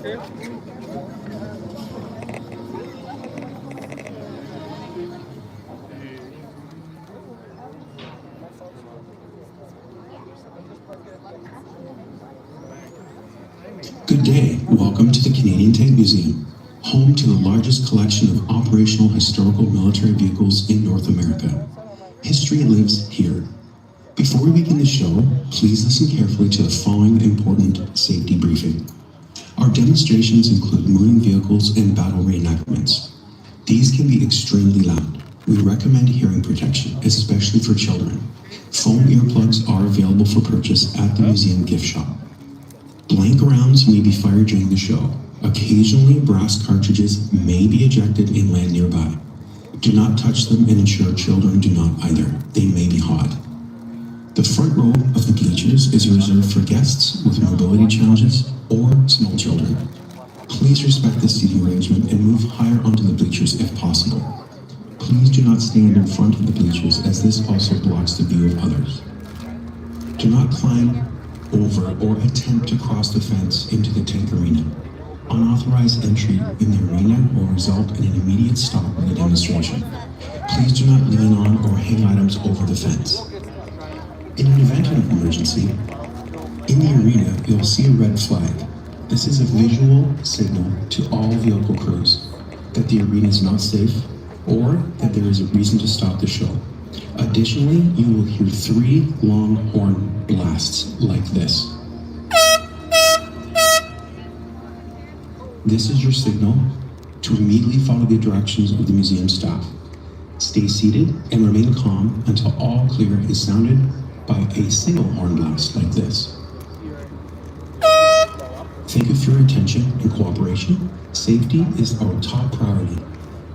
Good day. Welcome to the Canadian Tank Museum, home to the largest collection of operational historical military vehicles in North America. History lives here. Before we begin the show, please listen carefully to the following important safety briefing. Our demonstrations include moving vehicles and battle reenactments. These can be extremely loud. We recommend hearing protection, especially for children. Foam earplugs are available for purchase at the museum gift shop. Blank rounds may be fired during the show. Occasionally, brass cartridges may be ejected and land nearby. Do not touch them and ensure children do not either. They may be hot. The front row of the bleachers is reserved for guests with mobility challenges or small children. Please respect the seating arrangement and move higher onto the bleachers if possible. Please do not stand in front of the bleachers as this also blocks the view of others. Do not climb over or attempt to cross the fence into the tank arena. Unauthorized entry in the arena will result in an immediate stop of the demonstration. Please do not lean on or hang items over the fence. In an event of emergency, in the arena you'll see a red flag. This is a visual signal to all vehicle crews that the arena is not safe or that there is a reason to stop the show. Additionally, you will hear 3 long horn blasts like this. This is your signal to immediately follow the directions of the museum staff. Stay seated and remain calm until all clear is sounded by a single horn blast like this. Thank you for your attention and cooperation. Safety is our top priority,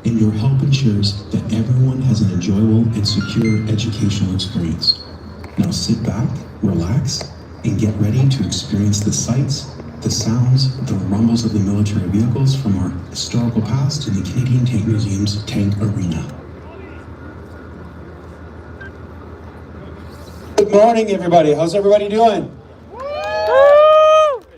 and your help ensures that everyone has an enjoyable and secure educational experience. Now sit back, relax, and get ready to experience the sights, the sounds, the rumbles of the military vehicles from our historical past in the Canadian Tank Museum's Tank Arena. Good morning, everybody. How's everybody doing?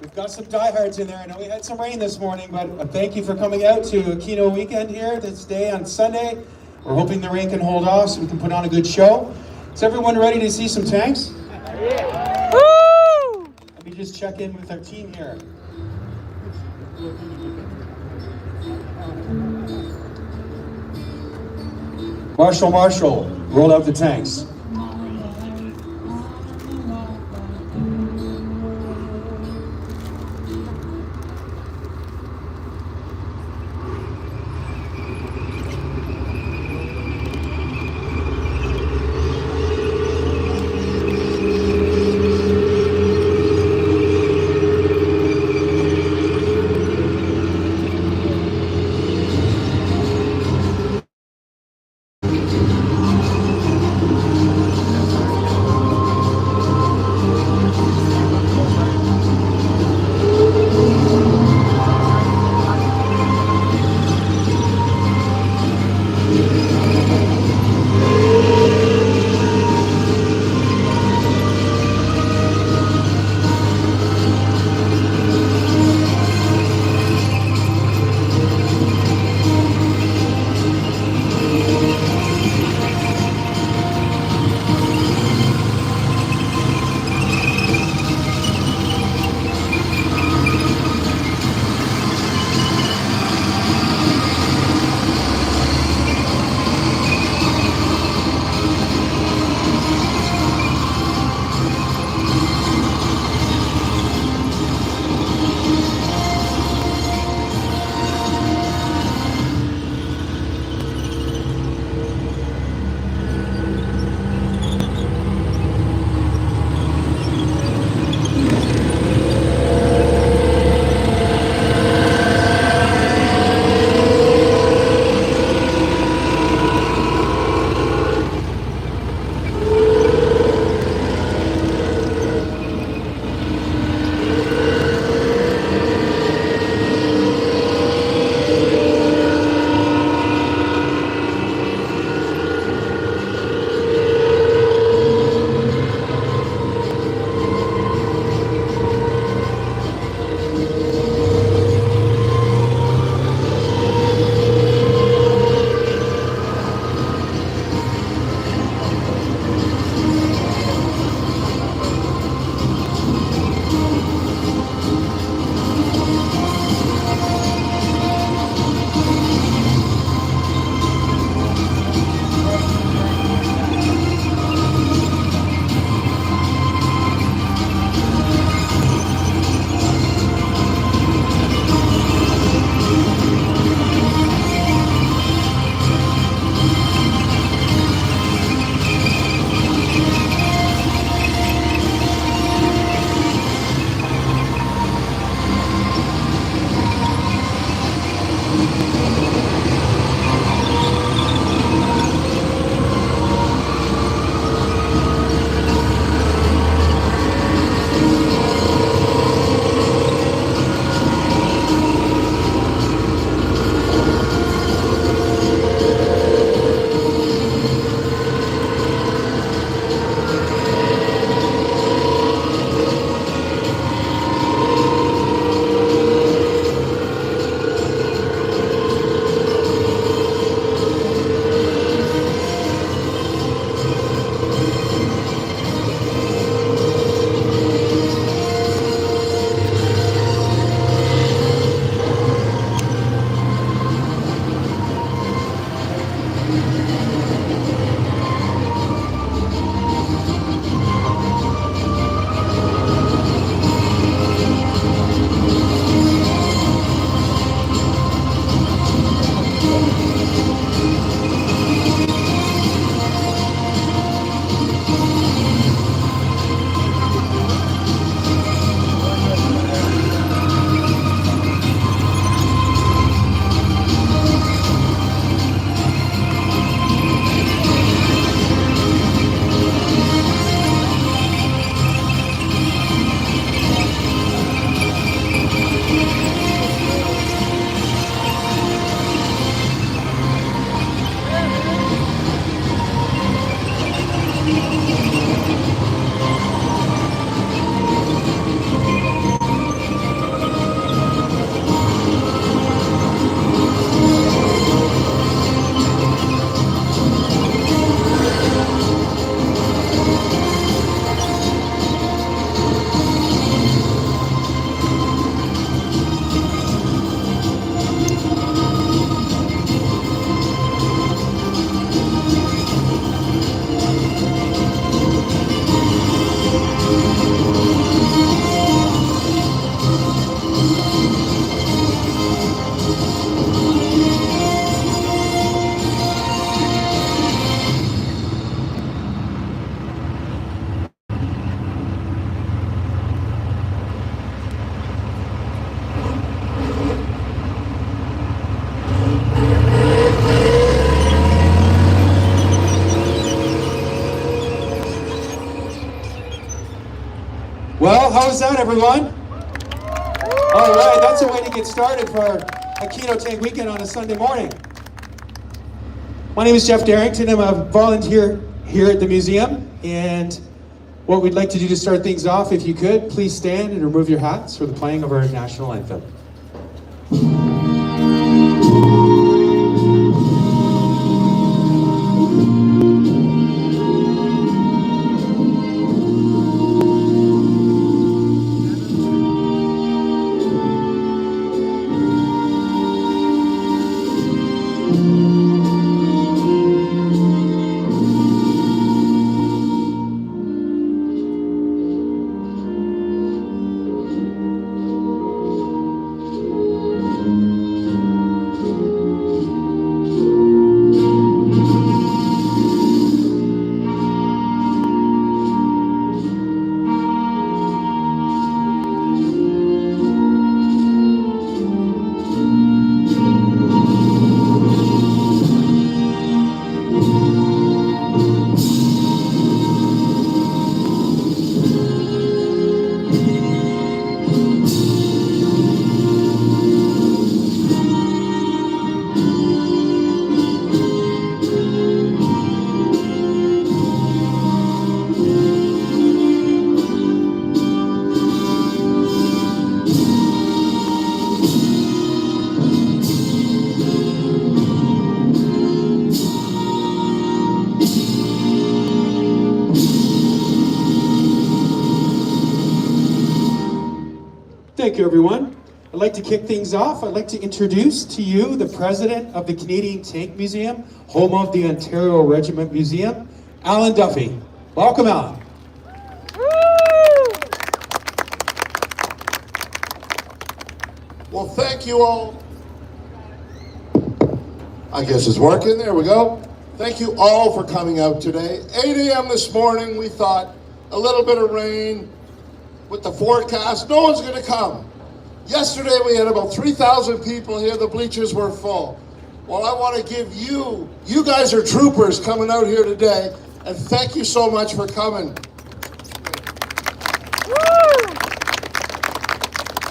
We've got some diehards in there. I know we had some rain this morning, but thank you for coming out to Aquino weekend here this day on Sunday. We're hoping the rain can hold off so we can put on a good show. Is everyone ready to see some tanks? Yeah. Woo! Let me just check in with our team here. Marshall, roll out the tanks. out, everyone? All right, that's a way to get started for Aquino Tank Weekend on a Sunday morning. My name is Jeff Darrington. I'm a volunteer here at the museum, and what we'd like to do to start things off, if you could, please stand and remove your hats for the playing of our national anthem. Thank you, everyone. I'd like to kick things off. I'd like to introduce to you the president of the Canadian Tank Museum, home of the Ontario Regiment Museum, Alan Duffy. Welcome, Alan. Well, thank you all. I guess it's working. There we go. Thank you all for coming out today. 8 a.m. this morning, we thought a little bit of rain with the forecast. No one's going to come. Yesterday, we had about 3,000 people here. The bleachers were full. Well, I want to give you guys are troopers coming out here today, and thank you so much for coming.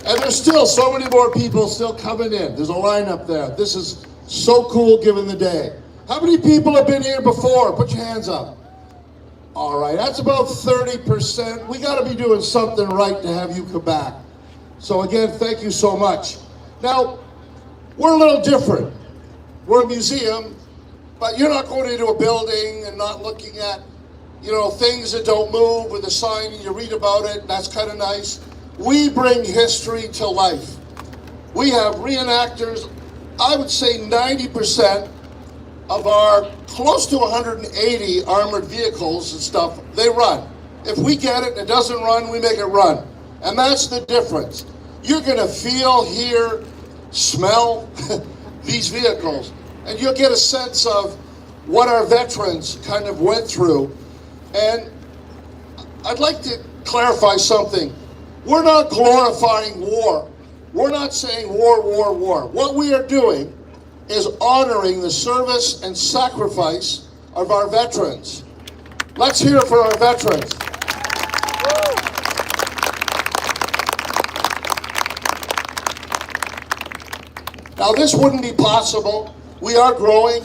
And there's still so many more people still coming in. There's a line up there. This is so cool given the day. How many people have been here before? Put your hands up. All right, that's about 30%. We got to be doing something right to have you come back. So again, thank you so much. Now, we're a little different. We're a museum, but you're not going into a building and not looking at, things that don't move with a sign and you read about it. That's kind of nice. We bring history to life. We have reenactors. I would say 90% of our close to 180 armored vehicles and stuff, they run. If we get it and it doesn't run, we make it run. And that's the difference. You're gonna feel, hear, smell these vehicles, and you'll get a sense of what our veterans kind of went through. And I'd like to clarify something. We're not glorifying war. We're not saying war, war, war. What we are doing is honoring the service and sacrifice of our veterans. Let's hear it for our veterans. Now, this wouldn't be possible. We are growing.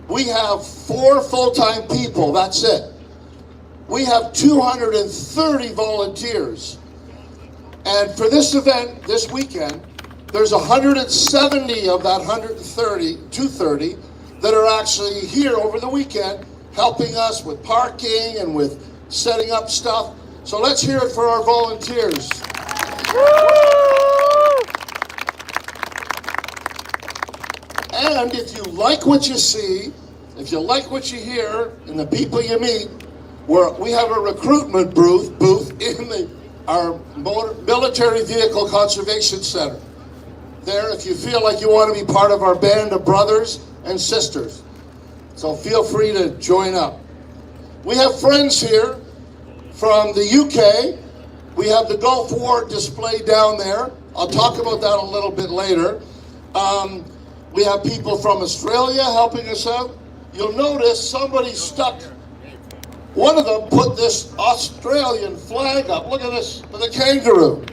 We have 4 full-time people, that's it. We have 230 volunteers. And for this event, this weekend, there's 170 of that 230, that are actually here over the weekend, helping us with parking and with setting up stuff. So let's hear it for our volunteers. And if you like what you see, if you like what you hear, and the people you meet, we have a recruitment booth in our Military Vehicle Conservation Center. There, if you feel like you want to be part of our band of brothers and sisters. So feel free to join up. We have friends here from the UK. We have the Gulf War display down there. I'll talk about that a little bit later. We have people from Australia helping us out. You'll notice somebody stuck One of them put this Australian flag up. Look at this, with a kangaroo.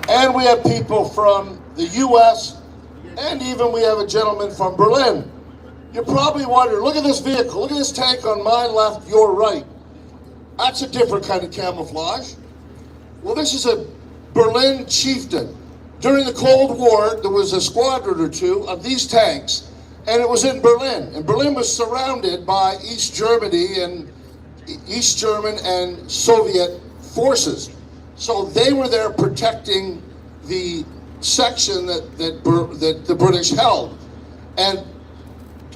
And we have people from the US, and even we have a gentleman from Berlin. You're probably wondering, look at this vehicle, look at this tank on my left, your right. That's a different kind of camouflage. Well, this is a Berlin chieftain. During the Cold War, there was a squadron or two of these tanks, and it was in Berlin. And Berlin was surrounded by East Germany and East German and Soviet forces. So they were there protecting the section that the British held. And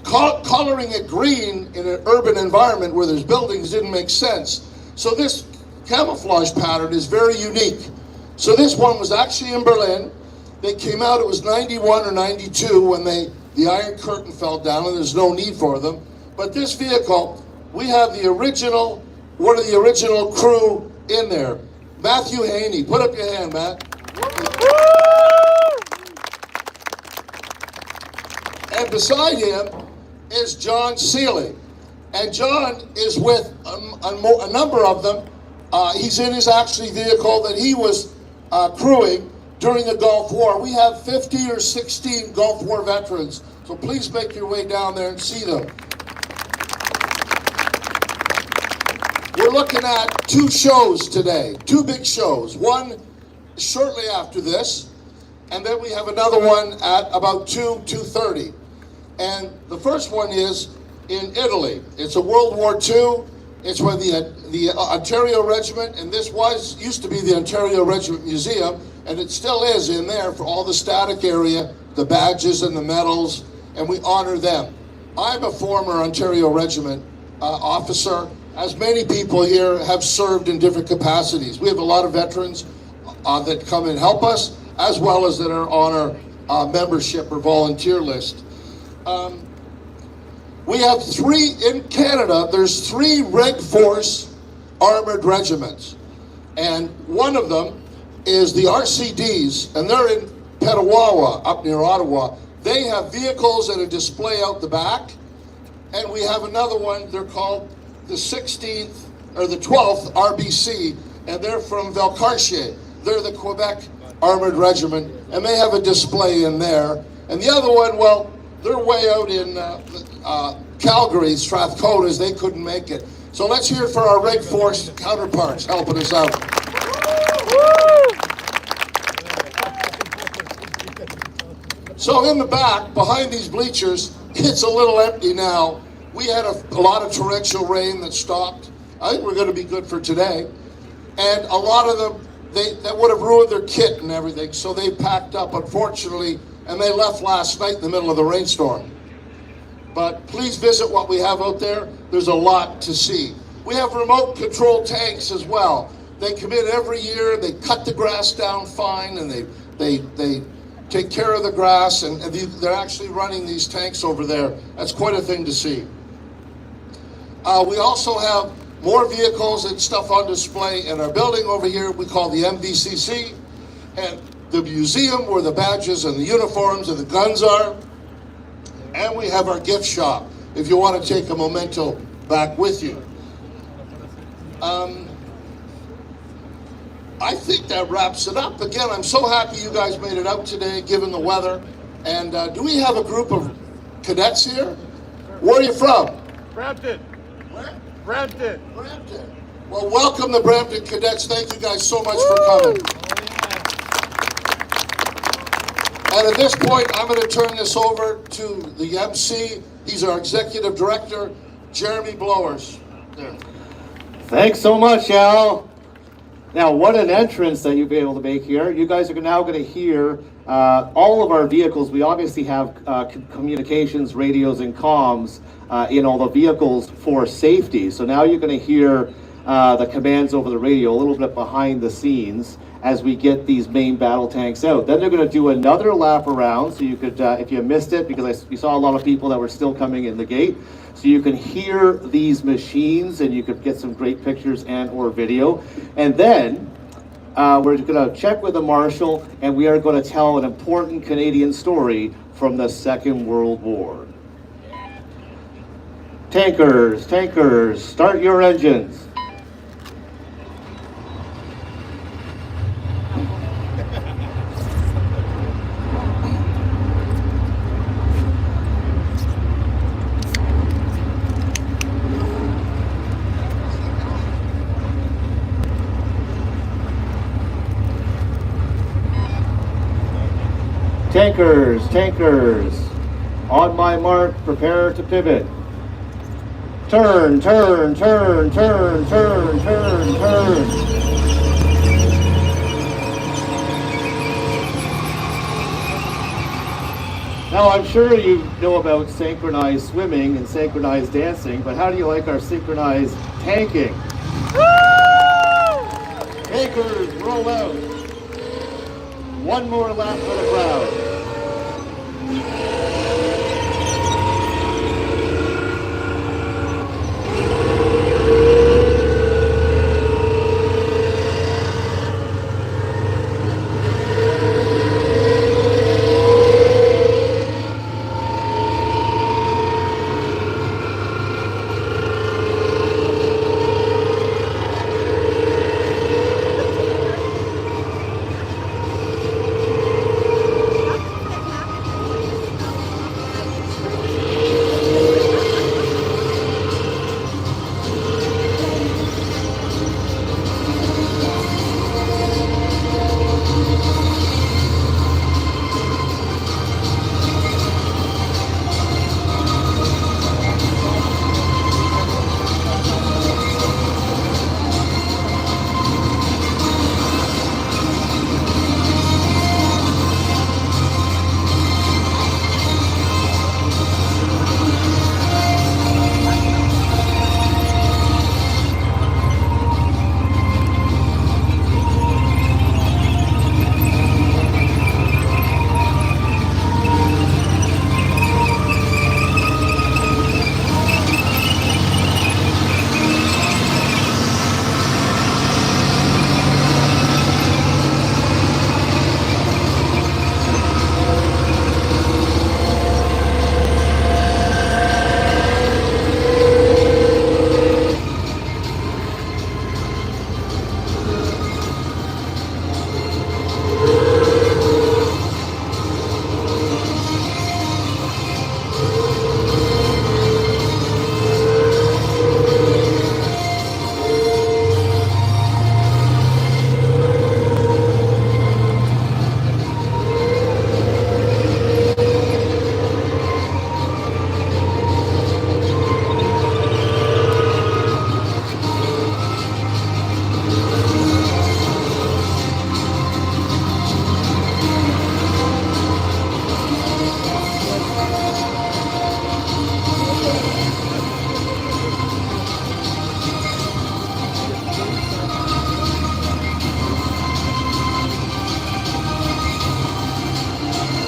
coloring it green in an urban environment where there's buildings didn't make sense. So this camouflage pattern is very unique. So this one was actually in Berlin. They came out, it was 91 or 92 when the Iron Curtain fell down, and there's no need for them. But this vehicle, we have the original, one of the original crew in there. Matthew Haney, put up your hand, Matt. And beside him is John Seeley. And John is with a number of them. He's in his actually vehicle that he was crewing during the Gulf War. We have 50 or 16 Gulf War veterans, so please make your way down there and see them. We're looking at two shows today, two big shows. One shortly after this, and then we have another one at about 2:30. And the first one is in Italy. It's a World War II. It's where the Ontario Regiment, and this used to be the Ontario Regiment Museum, and it still is in there for all the static area, the badges and the medals, and we honor them. I'm a former Ontario Regiment officer, as many people here have served in different capacities. We have a lot of veterans that come and help us, as well as that are on our membership or volunteer list. We have three, in Canada, there's 3 Red Force armored regiments. And one of them is the RCDs, and they're in Petawawa, up near Ottawa. They have vehicles and a display out the back. And we have another one, they're called the 16th, or the 12th RBC, and they're from Valcartier. They're the Quebec Armored Regiment, and they have a display in there. And the other one, well, they're way out in Calgary, Strathcona, they couldn't make it. So let's hear it for our Red Force counterparts helping us out. So in the back, behind these bleachers, it's a little empty now. We had a lot of torrential rain that stopped. I think we're going to be good for today. And a lot of them, that would have ruined their kit and everything, so they packed up, unfortunately, and they left last night in the middle of the rainstorm. But please visit what we have out there. There's a lot to see. We have remote control tanks as well. They come in every year, they cut the grass down fine, and they take care of the grass, and they're actually running these tanks over there. That's quite a thing to see. We also have more vehicles and stuff on display in our building over here we call the MVCC, and the museum where the badges and the uniforms and the guns are. And we have our gift shop if you want to take a memento back with you. I think that wraps it up. Again, I'm so happy you guys made it out today given the weather. And do we have a group of cadets here? Where are you from? Brampton. Where? Brampton. Brampton. Well, welcome the Brampton cadets. Thank you guys so much for coming. And at this point, I'm going to turn this over to the MC. He's our executive director, Jeremy Blowers. There. Thanks so much, Al. Now, what an entrance that you'll be able to make here. You guys are now going to hear all of our vehicles. We obviously have communications, radios, and comms in all the vehicles for safety. So now you're going to hear the commands over the radio a little bit behind the scenes as we get these main battle tanks out. Then they're going to do another lap around, so you could, if you missed it, because we saw a lot of people that were still coming in the gate, so you can hear these machines and you could get some great pictures and or video. And then we're going to check with the marshal, and we are going to tell an important Canadian story from the Second World War. Tankers, tankers, start your engines. Tankers, tankers, on my mark, prepare to pivot. Turn, turn, turn, turn, turn, turn, turn. Now I'm sure you know about synchronized swimming and synchronized dancing, but how do you like our synchronized tanking? Tankers, roll out. One more lap for the crowd.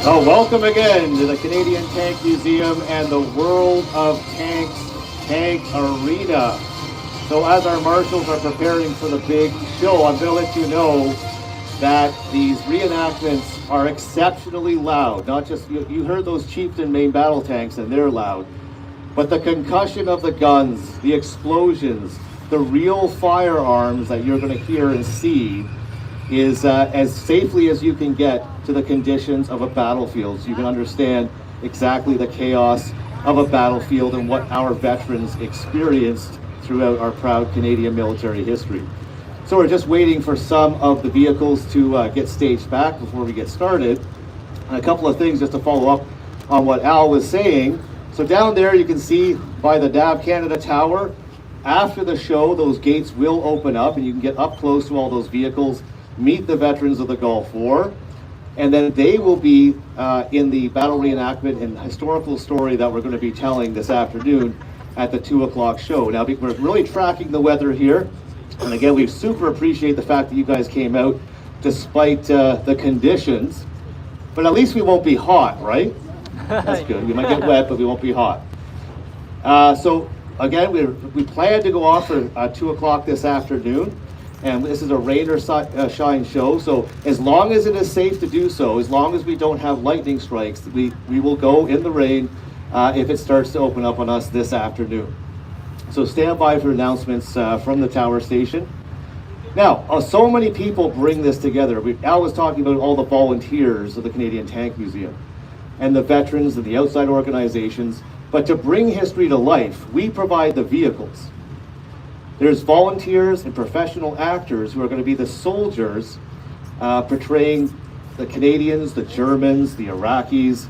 Oh, welcome again to the Canadian Tank Museum and the World of Tanks Tank Arena. So as our marshals are preparing for the big show, I'm going to let you know that these reenactments are exceptionally loud. Not just, you heard those Chieftain main battle tanks and they're loud, but the concussion of the guns, the explosions, the real firearms that you're going to hear and see is as safely as you can get to the conditions of a battlefield, so you can understand exactly the chaos of a battlefield and what our veterans experienced throughout our proud Canadian military history. So we're just waiting for some of the vehicles to get staged back before we get started. And a couple of things just to follow up on what Al was saying. So down there you can see by the DAB Canada Tower, after the show those gates will open up and you can get up close to all those vehicles, meet the veterans of the Gulf War, and then they will be in the battle reenactment and historical story that we're going to be telling this afternoon at the 2 o'clock show. Now, we're really tracking the weather here, and again, we super appreciate the fact that you guys came out despite the conditions, but at least we won't be hot, right? That's good. We might get wet, but we won't be hot. So again, we plan to go off for 2 o'clock this afternoon. And this is a rain or shine show, so as long as it is safe to do so, as long as we don't have lightning strikes, we will go in the rain if it starts to open up on us this afternoon. So stand by for announcements from the tower station. Now, so many people bring this together. Al was talking about all the volunteers of the Canadian Tank Museum and the veterans and the outside organizations. But to bring history to life, we provide the vehicles. There's volunteers and professional actors who are going to be the soldiers portraying the Canadians, the Germans, the Iraqis,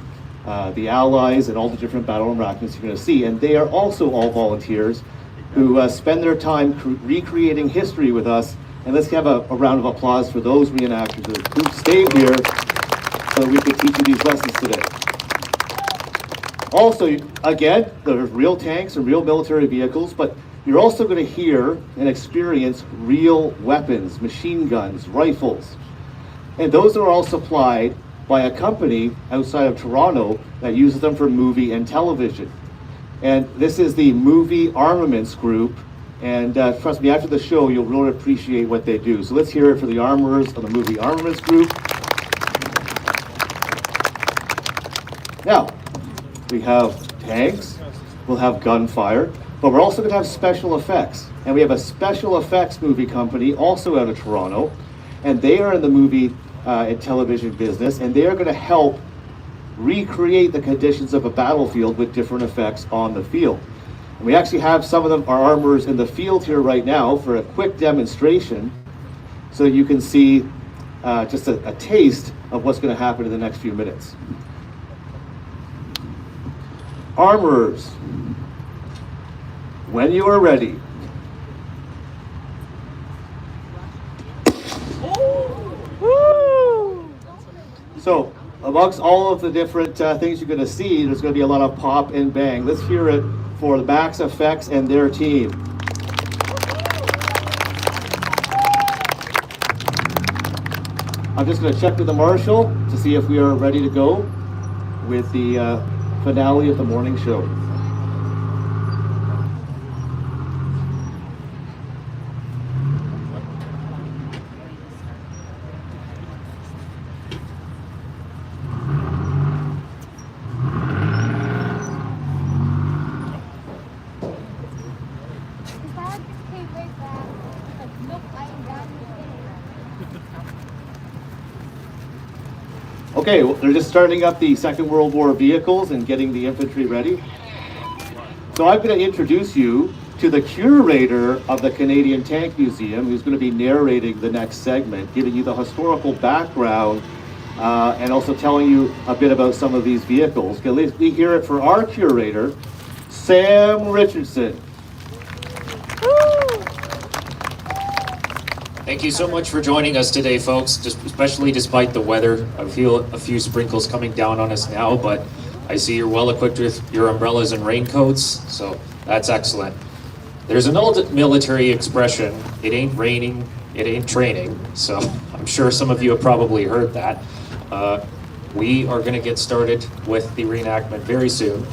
the Allies, and all the different battle enactments you're going to see. And they are also all volunteers who spend their time recreating history with us. And let's have a round of applause for those reenactors who stayed here so we could teach you these lessons today. Also, again, there's real tanks and real military vehicles, but you're also going to hear and experience real weapons, machine guns, rifles. And those are all supplied by a company outside of Toronto that uses them for movie and television. And this is the Movie Armaments Group. And trust me, after the show, you'll really appreciate what they do. So let's hear it for the armorers of the Movie Armaments Group. Now, we have tanks, we'll have gunfire, but we're also going to have special effects. And we have a special effects movie company also out of Toronto. And they are in the movie and television business, and they are going to help recreate the conditions of a battlefield with different effects on the field. And we actually have some of them, our armorers, in the field here right now for a quick demonstration so you can see just a taste of what's going to happen in the next few minutes. Armorers, when you are ready. So, amongst all of the different things you're going to see, there's going to be a lot of pop and bang. Let's hear it for the Max Effects and their team. I'm just going to check with the marshal to see if we are ready to go with the finale of the morning show. Okay, well, they're just starting up the Second World War vehicles and getting the infantry ready. So I'm going to introduce you to the curator of the Canadian Tank Museum, who's going to be narrating the next segment, giving you the historical background and also telling you a bit about some of these vehicles. Okay, let's hear it for our curator, Sam Richardson. Thank you so much for joining us today, folks, especially despite the weather. I feel a few sprinkles coming down on us now, but I see you're well equipped with your umbrellas and raincoats, so that's excellent. There's an old military expression, it ain't raining, it ain't training, so I'm sure some of you have probably heard that. We are going to get started with the reenactment very soon.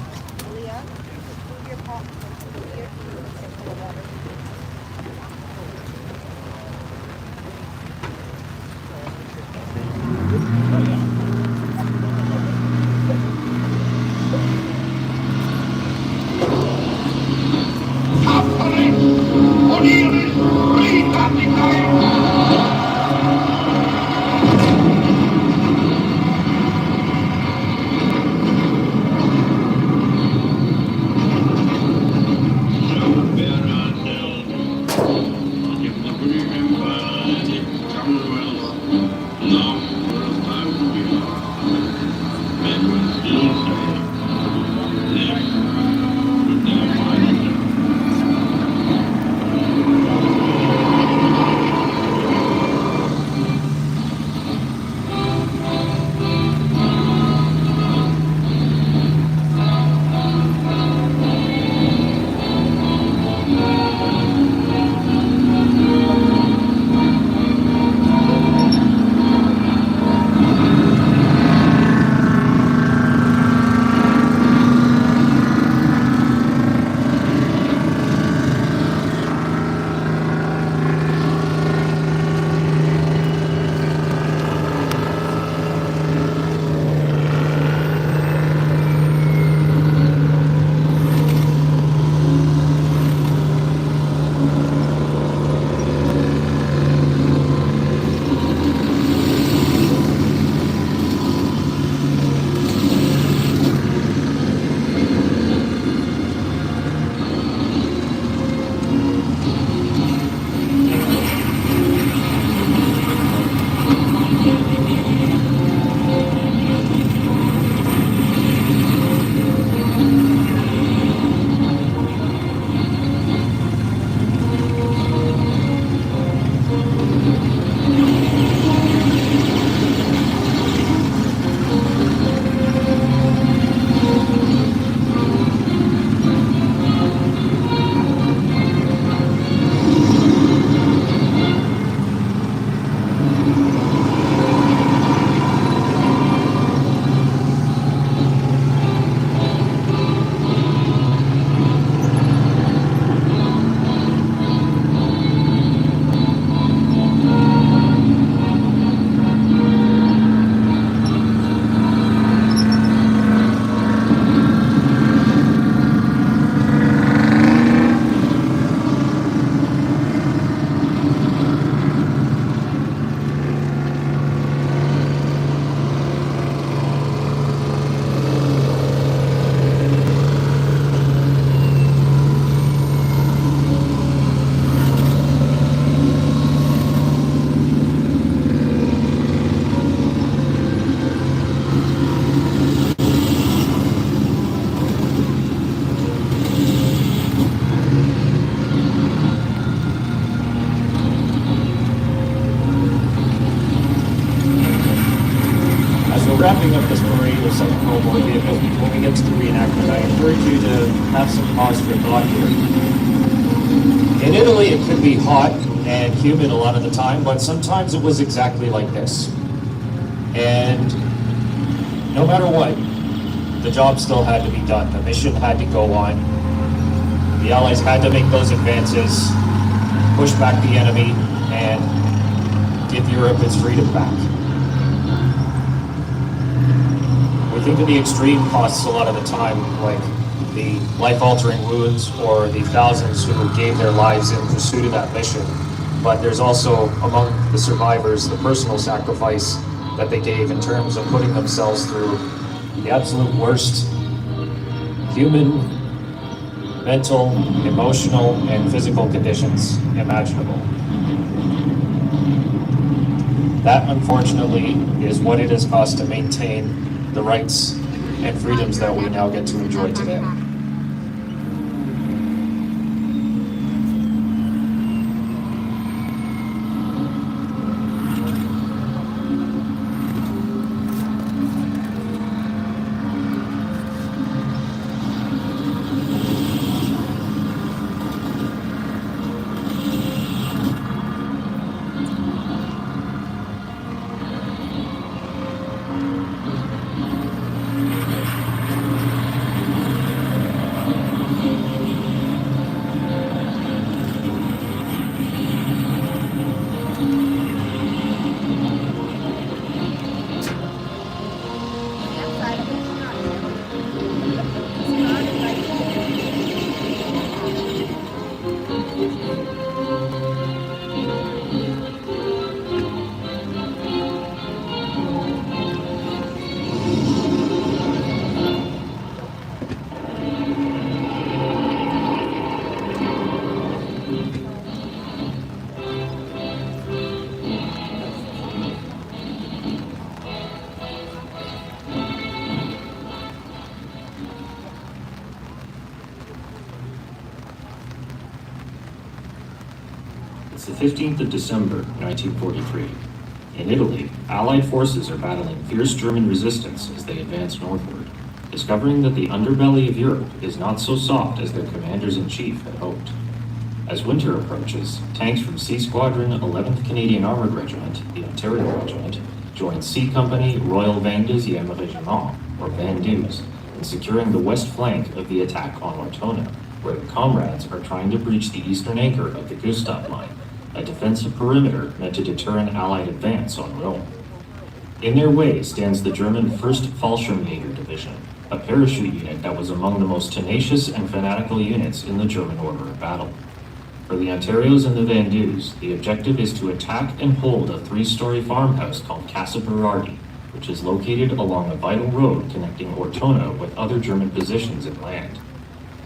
wrapping up this parade of Second World War vehicles, before we get to the reenactment, I encourage you to have some pause for thought here. In Italy, it could be hot and humid a lot of the time, but sometimes it was exactly like this. And no matter what, the job still had to be done. The mission had to go on. The Allies had to make those advances, push back the enemy, and give Europe its freedom back. We think of the extreme costs a lot of the time, like the life-altering wounds or the thousands who gave their lives in pursuit of that mission. But there's also, among the survivors, the personal sacrifice that they gave in terms of putting themselves through the absolute worst human, mental, emotional, and physical conditions imaginable. That, unfortunately, is what it has cost to maintain the rights and freedoms that we now get to enjoy today. It's the 15th of December, 1943. In Italy, Allied forces are battling fierce German resistance as they advance northward, discovering that the underbelly of Europe is not so soft as their commanders-in-chief had hoped. As winter approaches, tanks from C Squadron 11th Canadian Armored Regiment, the Ontario Regiment, join C Company Royal Vendeuxième Regiment, or Vendus, in securing the west flank of the attack on Ortona, where the comrades are trying to breach the eastern anchor of the Gustav Line, a defensive perimeter meant to deter an Allied advance on Rome. In their way stands the German 1st Fallschirmjäger Division, a parachute unit that was among the most tenacious and fanatical units in the German order of battle. For the Ontarios and the Vendus, the objective is to attack and hold a 3-story farmhouse called Casa Berardi, which is located along a vital road connecting Ortona with other German positions inland.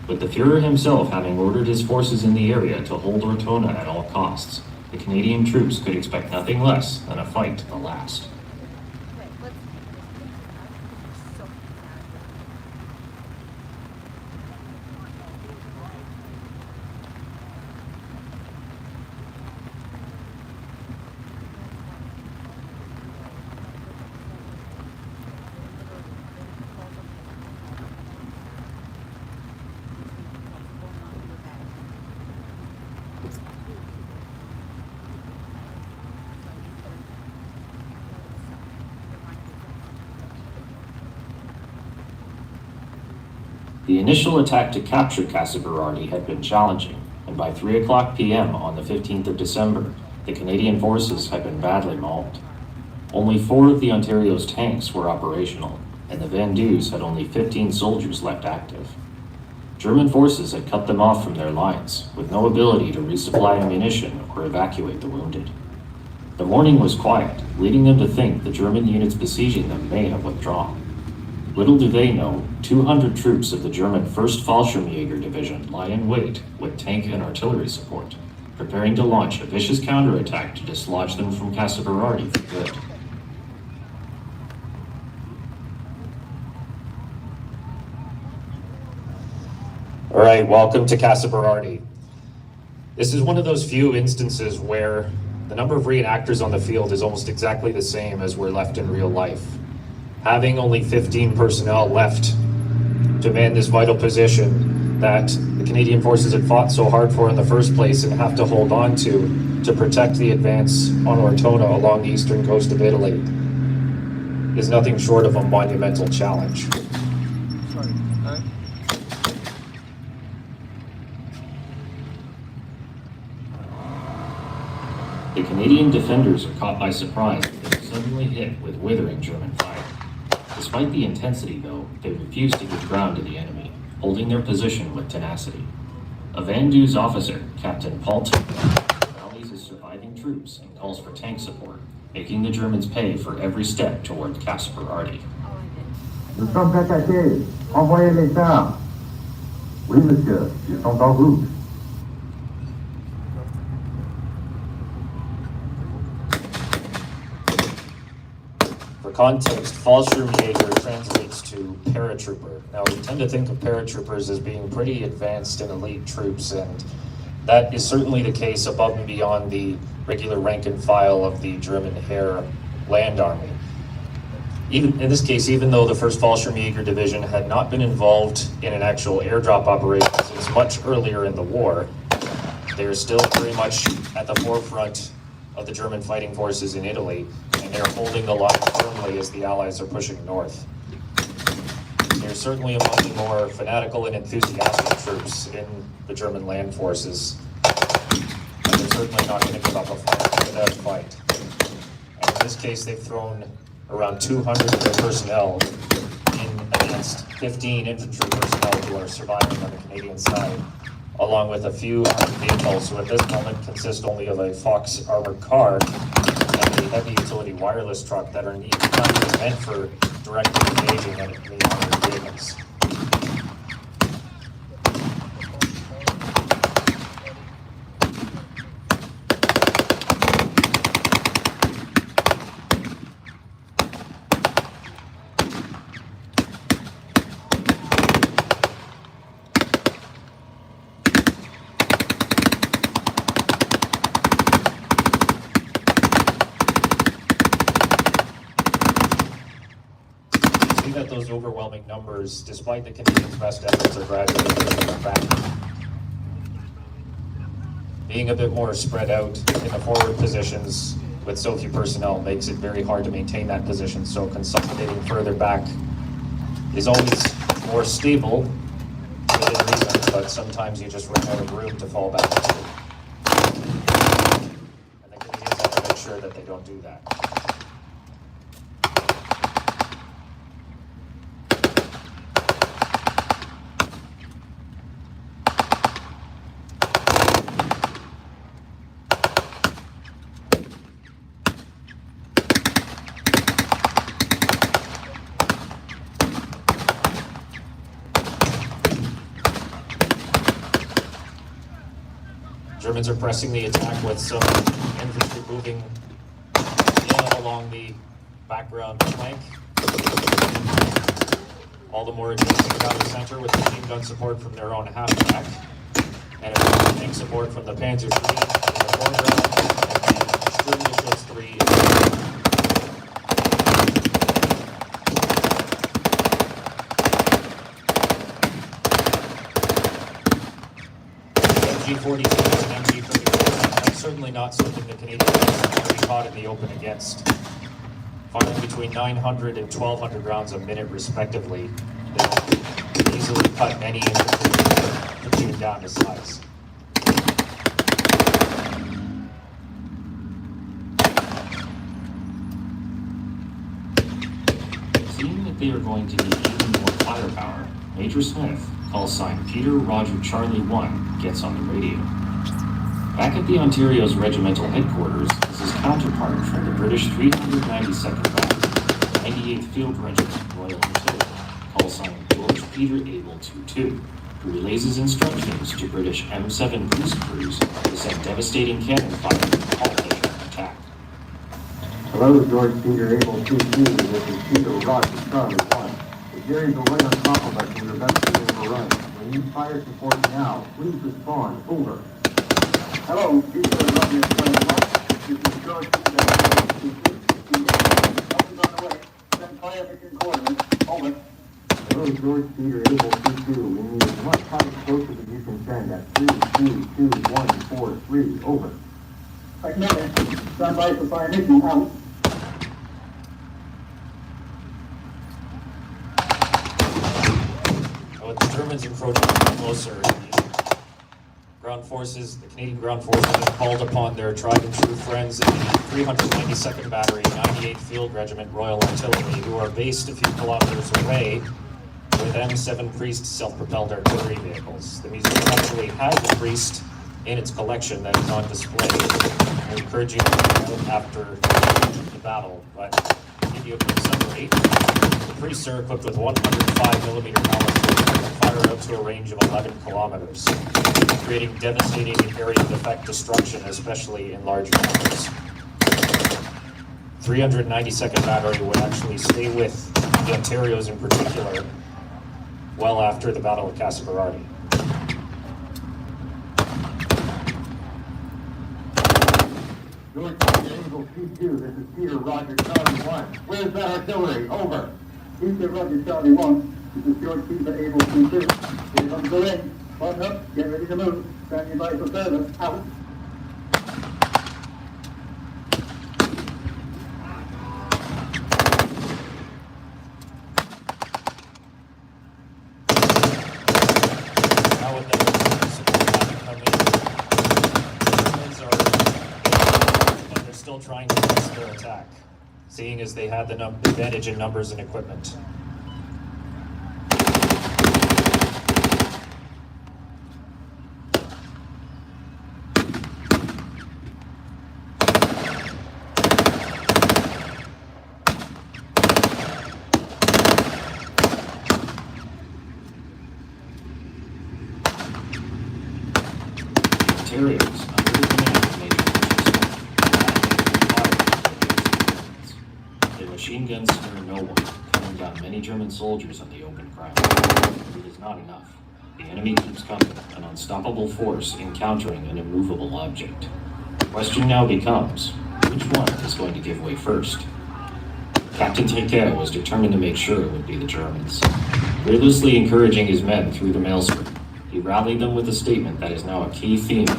With the Führer himself having ordered his forces in the area to hold Ortona at all costs, the Canadian troops could expect nothing less than a fight to the last. The initial attack to capture Casa Berardi had been challenging, and by 3:00 p.m. on the 15th of December, the Canadian forces had been badly mauled. Only 4 of the Ontario's tanks were operational, and the Vendus had only 15 soldiers left active. German forces had cut them off from their lines, with no ability to resupply ammunition or evacuate the wounded. The morning was quiet, leading them to think the German units besieging them may have withdrawn. Little do they know, 200 troops of the German 1st Fallschirmjäger Division lie in wait with tank and artillery support, preparing to launch a vicious counterattack to dislodge them from Casa Berardi for good. All right, welcome to Casa Berardi. This is one of those few instances where the number of reenactors on the field is almost exactly the same as we're left in real life. Having only 15 personnel left to man this vital position that the Canadian forces had fought so hard for in the first place and have to hold on to protect the advance on Ortona along the eastern coast of Italy is nothing short of a monumental challenge. The Canadian defenders are caught by surprise when they are suddenly hit with withering German fire. Despite the intensity, though, they refuse to give ground to the enemy, holding their position with tenacity. A Van Duze officer, Captain Paul Tucker, rallies his surviving troops and calls for tank support, making the Germans pay for every step toward Casper Arty. Nous sommes attaqués. Envoyez les armes. Oui, monsieur. Ils sont en route. For context, Fallschirmjäger translates to paratrooper. Now, we tend to think of paratroopers as being pretty advanced and elite troops, and that is certainly the case above and beyond the regular rank and file of the German Heer land army. Even in this case, even though the 1st Fallschirmjäger Division had not been involved in an actual airdrop operation since much earlier in the war, they are still very much at the forefront of the German fighting forces in Italy, and they're holding the line firmly as the Allies are pushing north. They're certainly among the more fanatical and enthusiastic troops in the German land forces, and they're certainly not going to give up a fight without a fight. And in this case, they've thrown around 200 of their personnel in against 15 infantry personnel who are surviving on the Canadian side, along with a few armored vehicles who at this moment consist only of a Fox armored car and a heavy utility wireless truck that are not even meant for directly engaging enemy armored vehicles. That those overwhelming numbers, despite the Canadians' best efforts, are gradually pushing them back. Being a bit more spread out in the forward positions with so few personnel makes it very hard to maintain that position, so consolidating further back is always more stable within reason, but sometimes you just run out of room to fall back into. And the Canadians have to make sure that they don't do that. Germans are pressing the attack with some infantry moving in along the background flank. All the more advancing down the center with machine gun support from their own halfback, and tank support from the Panzer III in the foreground, and the Sturmgeschütz III in the MG-42s and MG-34s. That's certainly not something the Canadians are be caught in the open against. Firing between 900 and 1,200 rounds a minute, respectively, they will easily cut any infantry platoon down to size. Seeing that they are going to need even more firepower, Major Smith, call sign Peter Roger Charlie 1, gets on the radio. Back at the Ontario's regimental headquarters is his counterpart from the British 392nd Battery, 98th Field Regiment, Royal Artillery, call sign George Peter Able 22, who relays his instructions to British M7 police crews to send devastating cannon fire to halt the German attack. Hello, George Peter Able 22. This is Peter Roger Charlie 1. The Jerry's are right on top of us and we're about to give him a run. We need fire support now. Please respond. Over. Hello, Peter Roger Charlie 1. This is George Peter Able 22. Help is on the way. Send fire African coordinates. Over. Hello, George Peter, Able 2-2. We need as much time explosive as you can send at 3-2-2-1-4-3. Over. Acknowledged. Stand by for fire mission. Out. With the Germans encroaching closer, the ground forces, the Canadian ground forces have called upon their tried and true friends in the 392nd Battery, 98th Field Regiment Royal Artillery, who are based a few kilometers away with M7 Priest self-propelled artillery vehicles. The museum actually has a Priest in its collection that is on display. I encourage you to check it out after the battle, but to give you a quick summary, the Priests are equipped with 105mm pellets that fire out to a range of 11 kilometers, creating devastating area of effect destruction, especially in large numbers. 392nd Battery would actually stay with the Ontarios in particular well after the Battle of Casa Berardi. George Peter, Able 2-2. This is Peter, Roger, Charlie 1. Where's that artillery? Over. Peter, Roger, Charlie 1. This is George Peter, Able 2-2. Here comes the ring. Button up. Get ready to move. Standing by for service. Out. Now with the support coming in, the Germans are, but they're still trying to press their attack, seeing as they had the advantage in numbers and equipment. Ontario's under the command of Major Their machine guns scare no one, cutting down many German soldiers on the open ground. But it is not enough. The enemy keeps coming, an unstoppable force encountering an immovable object. The question now becomes, which one is going to give way first? Captain Triquet was determined to make sure it would be the Germans. Fearlessly encouraging his men through the maelstrom, he rallied them with a statement that is now a key theme on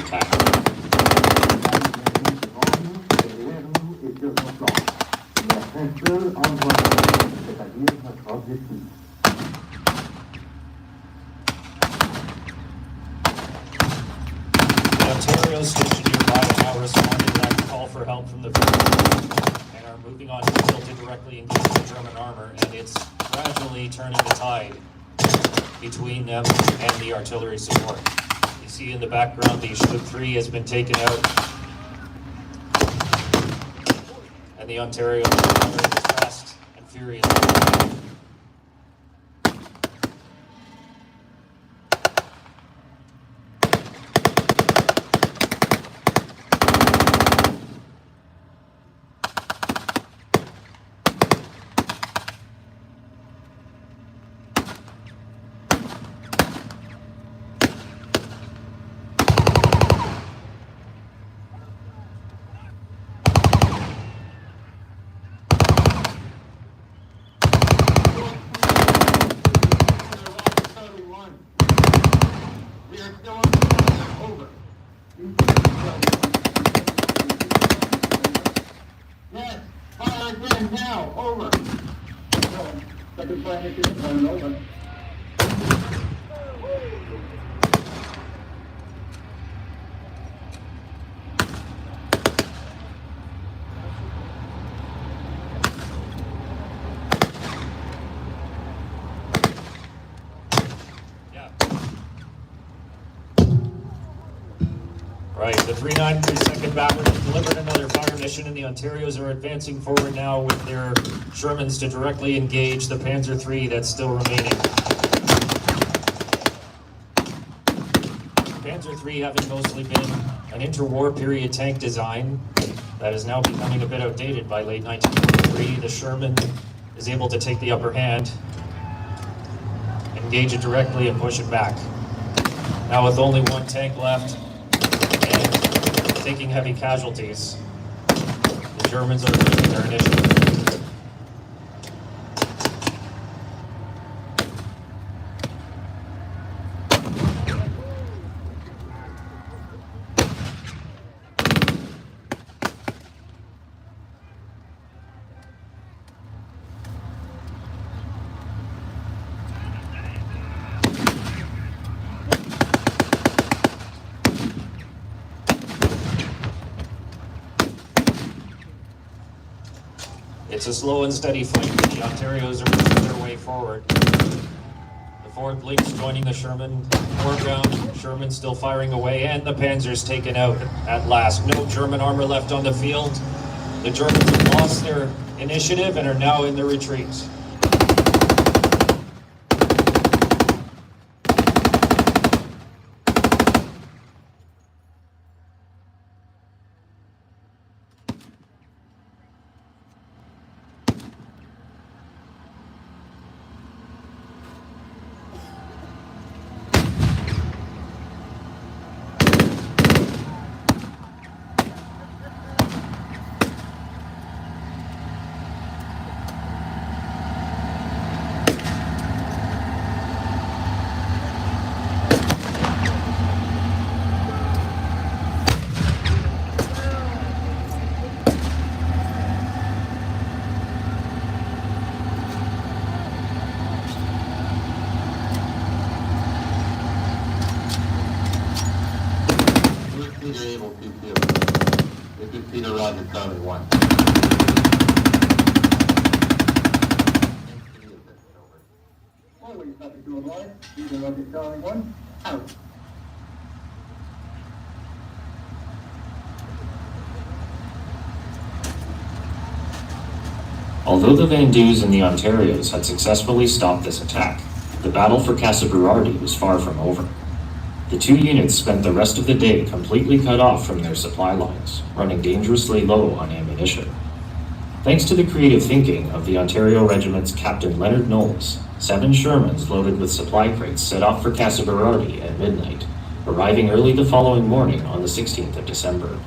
attack. The Ontario station nearby are now responding to that call for help from the field and are moving on to tilt to directly engage the German armor, and it's gradually turning the tide between them and the artillery support. You see in the background the Stuck 3 has been taken out, and the Ontario artillery is fast and furious. We are still on the fire. Over. Yes, fire again now. Over. Second fire mission. Over. Right, the 392nd Battery delivered another fire mission, and the Ontarios are advancing forward now with their Shermans to directly engage the Panzer III that's still remaining. Panzer III having mostly been an interwar period tank design that is now becoming a bit outdated by late 1943, the Sherman is able to take the upper hand, engage it directly, and push it back. Now with only one tank left, taking heavy casualties, the Germans are taking their initiative. It's a slow and steady fight. The Ontarios are pushing their way forward. The Ford Links joining the Sherman foreground. Sherman still firing away, and the Panzers taken out at last. No German armor left on the field. The Germans have lost their initiative and are now in the retreat. Peter able to feel. This is Peter Roger, Charlie 1. Always happy to oblige. Peter Roger, Charlie 1. Out. Although the Van Dews and the Ontarios had successfully stopped this attack, the battle for Casa Berardi was far from over. The two units spent the rest of the day completely cut off from their supply lines, running dangerously low on ammunition. Thanks to the creative thinking of the Ontario Regiment's Captain Leonard Knowles, 7 Shermans loaded with supply crates set off for Casa Berardi at midnight, arriving early the following morning on the 16th of December.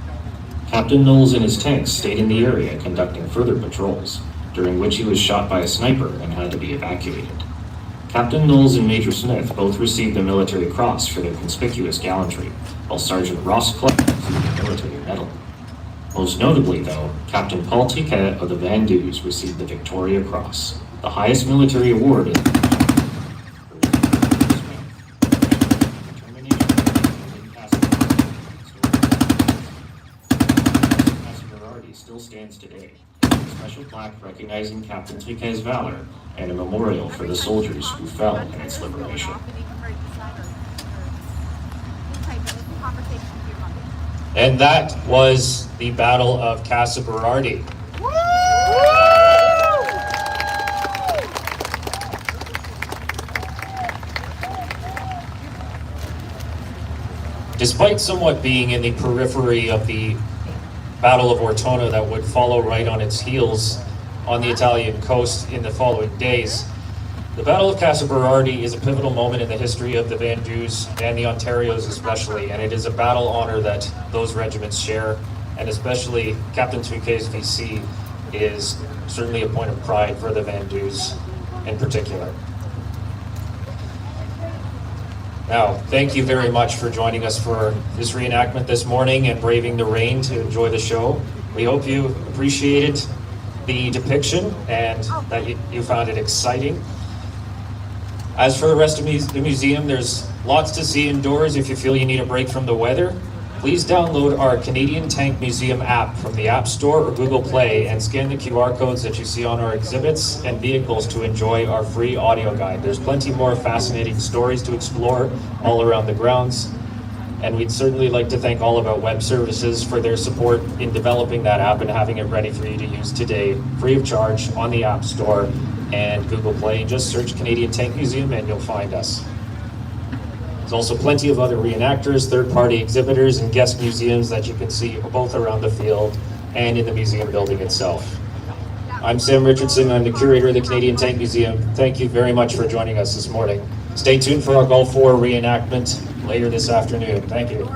Captain Knowles and his tanks stayed in the area conducting further patrols, during which he was shot by a sniper and had to be evacuated. Captain Knowles and Major Smith both received the Military Cross for their conspicuous gallantry, while Sergeant Ross Clark received the Military Medal. Most notably, though, Captain Paul Tiquet of the Van Dews received the Victoria Cross, the highest military award in still stands today. A special plaque recognizing Captain Tiquet's valor and a memorial for the soldiers who fell in its liberation. And that was the Battle of Casa Berardi. Despite somewhat being in the periphery of the Battle of Ortona that would follow right on its heels on the Italian coast in the following days, the Battle of Casa Berardi is a pivotal moment in the history of the Van Dews and the Ontarios especially, and it is a battle honor that those regiments share, and especially Captain Tiquet's VC is certainly a point of pride for the Van Dews in particular. Now, thank you very much for joining us for this reenactment this morning and braving the rain to enjoy the show. We hope you appreciated the depiction and that you found it exciting. As for the rest of the museum, there's lots to see indoors. If you feel you need a break from the weather, please download our Canadian Tank Museum app from the App Store or Google Play and scan the QR codes that you see on our exhibits and vehicles to enjoy our free audio guide. There's plenty more fascinating stories to explore all around the grounds. And we'd certainly like to thank All About Web Services for their support in developing that app and having it ready for you to use today, free of charge, on the App Store and Google Play. Just search Canadian Tank Museum and you'll find us. There's also plenty of other reenactors, third-party exhibitors, and guest museums that you can see both around the field and in the museum building itself. I'm Sam Richardson. I'm the curator of the Canadian Tank Museum. Thank you very much for joining us this morning. Stay tuned for our Gulf War reenactment later this afternoon. Thank you.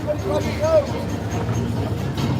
Everybody go!